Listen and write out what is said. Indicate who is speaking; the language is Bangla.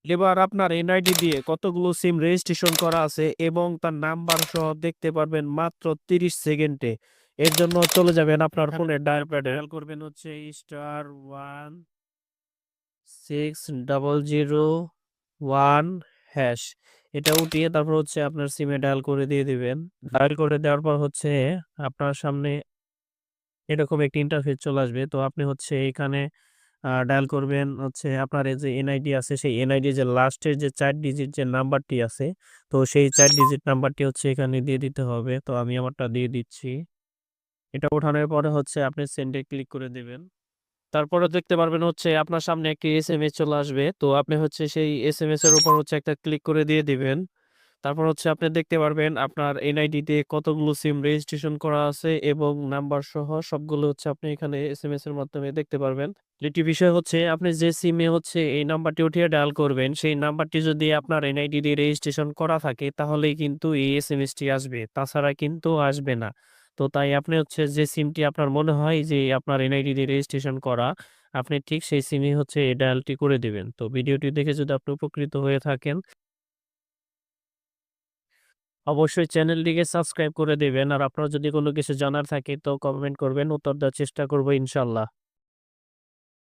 Speaker 1: এবার আপনার এনআইডি দিয়ে কতগুলো সিম রেজিস্ট্রেশন করা আছে এবং তার নাম্বার সহ দেখতে পারবেন মাত্র 30 সেকেন্ডে। এর জন্য চলে যাবেন আপনার ফোনের ডায়াল প্যাডে, ডায়াল করবেন হচ্ছে *16001#। এটা উঠিয়ে তারপর হচ্ছে আপনার সিমে ডায়াল করে দিয়ে দিবেন। ডায়াল করে দেওয়ার পর হচ্ছে আপনার সামনে এরকম একটি ইন্টারফেস চলে আসবে। তো আপনি হচ্ছে এখানে ডায়াল করবেন হচ্ছে আপনার এই যে এনআইডি আছে, সেই এনআইডি যে লাস্টের যে ৪ ডিজিট যে নাম্বারটি আছে, তো সেই ৪ ডিজিট নাম্বারটি হচ্ছে এখানে দিয়ে দিতে হবে। তো আমি আমারটা দিয়ে দিচ্ছি। এটা ওঠানোর পরে হচ্ছে আপনি সেন্ড এ ক্লিক করে দিবেন। তারপরে দেখতে পারবেন হচ্ছে আপনার সামনে একটি এসএমএস চলে আসবে। তো আপনি হচ্ছে সেই এসএমএস এর উপর হচ্ছে একটা ক্লিক করে দিয়ে দিবেন। তারপর হচ্ছে আপনি দেখতে পারবেন আপনার এনআইডি তে কতগুলো সিম রেজিস্ট্রেশন করা আছে এবং নাম্বার সহ সবগুলো হচ্ছে আপনি এখানে এসএমএস এর মাধ্যমে দেখতে পারবেন। একটি বিষয় হচ্ছে আপনি যে সিমে হচ্ছে এই নাম্বারটি উঠিয়ে ডায়াল করবেন, সেই নাম্বারটি যদি আপনার এনআইডি দিয়ে রেজিস্ট্রেশন করা থাকে তাহলেই কিন্তু এই এসএমএসটি আসবে। তাছাড়া কিন্তু আসবে না। তো তাই আপনি হচ্ছে যে সিমটি আপনার মনে হয় যে আপনার এনআইডি দিয়ে রেজিস্ট্রেশন করা, আপনি ঠিক সেই সিমই হচ্ছে এই ডায়ালটি করে দিবেন। তো ভিডিওটি দেখে যদি আপনি উপকৃত হয়ে থাকেন, অবশ্যই চ্যানেলটিকে সাবস্ক্রাইব করে দিবেন। আর আপনার যদি কোনো কিছু জানার থাকে তো কমেন্ট করবেন, উত্তর দেওয়ার চেষ্টা করব ইনশাআল্লাহ।